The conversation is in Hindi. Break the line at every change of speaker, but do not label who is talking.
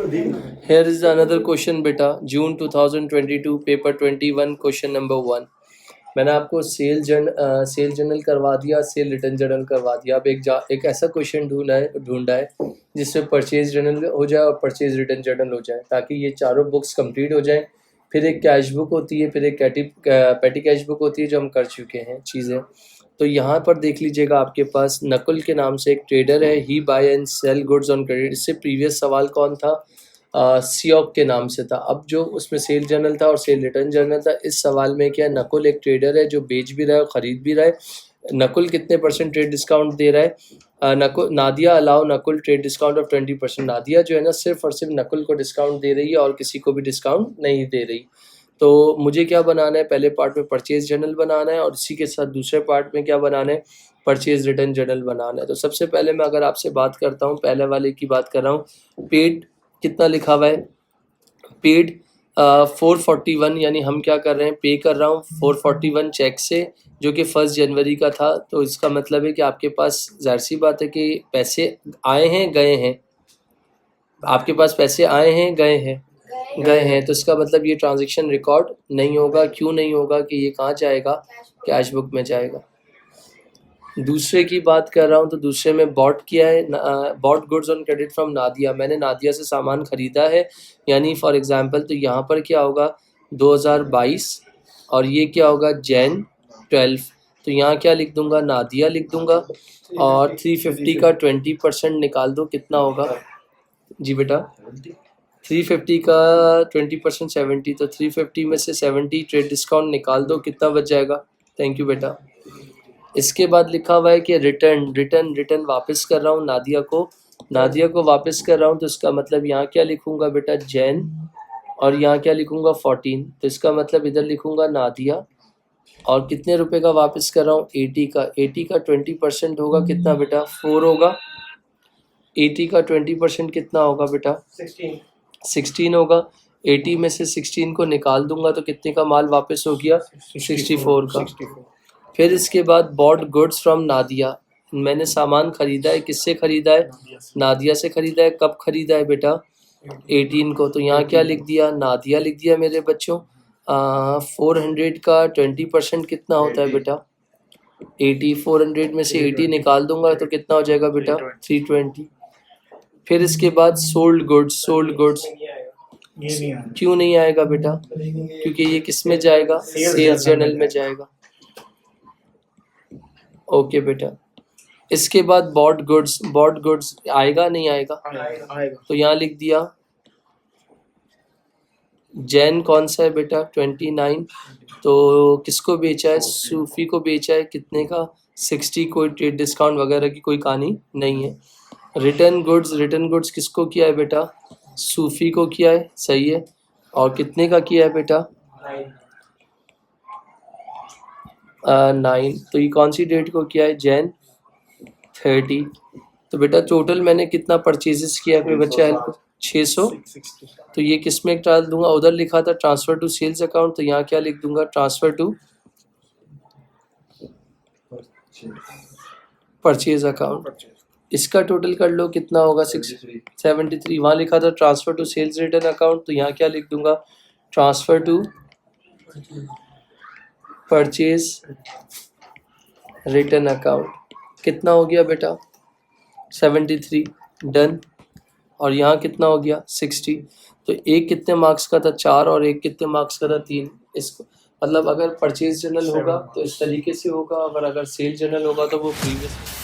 Here is another question बेटा, June 2022 पेपर 21 क्वेश्चन नंबर 1। मैंने आपको सेल जर्नल करवा दिया, सेल रिटर्न जर्नल करवा दिया। अब एक ऐसा क्वेश्चन ढूंढा है जिसमें परचेज जर्नल हो जाए और परचेज रिटर्न जर्नल हो जाए, ताकि ये चारों बुक्स कंप्लीट हो जाएं। फिर एक कैश बुक होती है, फिर एक पेटी कैश बुक होती है जो हम कर चुके हैं चीज़ें। तो यहाँ पर देख लीजिएगा, आपके पास नकुल के नाम से एक ट्रेडर है, he buy and sell goods on credit. इससे प्रीवियस सवाल कौन था? सियोक के नाम से था। अब जो उसमें सेल जर्नल था और सेल रिटर्न जर्नल था, इस सवाल में क्या नकुल एक ट्रेडर है जो बेच भी रहा है और ख़रीद भी रहा है। नकुल कितने % ट्रेड डिस्काउंट दे रहा है? Nadia allow Nakul trade discount of 20%। Nadia जो है ना, सिर्फ और सिर्फ नकुल को डिस्काउंट दे रही है और किसी को भी डिस्काउंट नहीं दे रही। तो मुझे क्या बनाना है? पहले पार्ट में परचेज जर्नल बनाना है और इसी के साथ दूसरे पार्ट में क्या बनाना है? परचेज रिटर्न जर्नल बनाना है। तो सबसे पहले मैं अगर आपसे बात करता हूँ, पहले वाले की बात कर रहा हूँ। पेड कितना लिखा हुआ है? पेड 441, यानी हम क्या कर रहे हैं? पे कर रहा हूँ 441 चेक से, जो कि 1 जनवरी का था। तो इसका मतलब है कि आपके पास जाहिर सी बात है कि पैसे आए हैं गए हैं। आपके पास पैसे आए हैं गए हैं, तो इसका मतलब ये ट्रांजैक्शन रिकॉर्ड नहीं होगा। क्यों नहीं होगा? कि ये कहाँ जाएगा? कैश बुक में जाएगा। दूसरे की बात कर रहा हूँ, तो दूसरे में बॉट किया है, bought goods on credit from Nadia. मैंने नादिया से सामान ख़रीदा है, यानी फॉर एग्जांपल, तो यहाँ पर क्या होगा? 2022 और ये क्या होगा? जैन 12। तो यहाँ क्या लिख दूंगा? नादिया लिख दूंगा। और 350 का 20% निकाल दो, कितना होगा? जी बेटा, 350 का 20% 70। तो 350 में से 70 ट्रेड डिस्काउंट निकाल दो, कितना बच जाएगा? थैंक यू बेटा। इसके बाद लिखा हुआ है कि रिटर्न वापस कर रहा हूँ नादिया को वापस कर रहा हूँ। तो इसका मतलब यहाँ क्या लिखूंगा बेटा? जैन, और यहाँ क्या लिखूंगा? 14। तो इसका मतलब इधर लिखूंगा नादिया, और कितने रुपए का वापस कर रहा हूँ? 80 का। 80 का 20% होगा कितना बेटा? 4 होगा। 80 का 20% कितना होगा बेटा? 16 होगा। 80 में से 16 को निकाल दूंगा तो कितने का माल वापस हो गया? 64 का। फिर इसके बाद बॉट गुड्स फ्रॉम नादिया। मैंने सामान खरीदा है, किससे खरीदा है? नादिया से खरीदा है। कब खरीदा है बेटा? 18 को। तो यहाँ क्या लिख दिया? नादिया लिख दिया मेरे बच्चों। 400 का 20% कितना होता है बेटा? 80। 400 में से 80 निकाल दूंगा तो कितना हो जाएगा बेटा? 320। फिर इसके बाद सोल्ड गुड्स क्यों नहीं आएगा बेटा? क्योंकि ये किस में जाएगा? सेल्स जर्नल में जाएगा। ओके बेटा। इसके बाद बॉट गुड्स आएगा नहीं आएगा? तो यहाँ लिख दिया जैन कौन सा है बेटा? 29। तो किसको बेचा है? सूफी को बेचा है। कितने का? 60। कोई ट्रेड डिस्काउंट वगैरह की कोई कहानी नहीं है। रिटर्न गुड्स किसको किया है बेटा? सूफी को किया है, सही है। और कितने का किया है बेटा? 9। तो ये कौन सी डेट को किया है? जैन 30। तो बेटा टोटल मैंने कितना परचेजेस किया है बच्चा? हेल्प 600। तो ये किस में डाल दूंगा? उधर लिखा था ट्रांसफर टू सेल्स अकाउंट, तो यहाँ क्या लिख दूंगा? Transfer to purchase account. इसका टोटल कर लो, कितना होगा? 673। वहाँ लिखा था transfer to sales return account, तो यहाँ क्या लिख दूंगा? Transfer to purchase return account. कितना हो गया बेटा? 73। डन। और यहाँ कितना हो गया? 60। तो एक कितने मार्क्स का था? 4। और एक कितने मार्क्स का था? 3। इसको मतलब अगर परचेज जर्नल होगा तो इस तरीके से होगा, अगर सेल जर्नल होगा तो वो प्रीवियस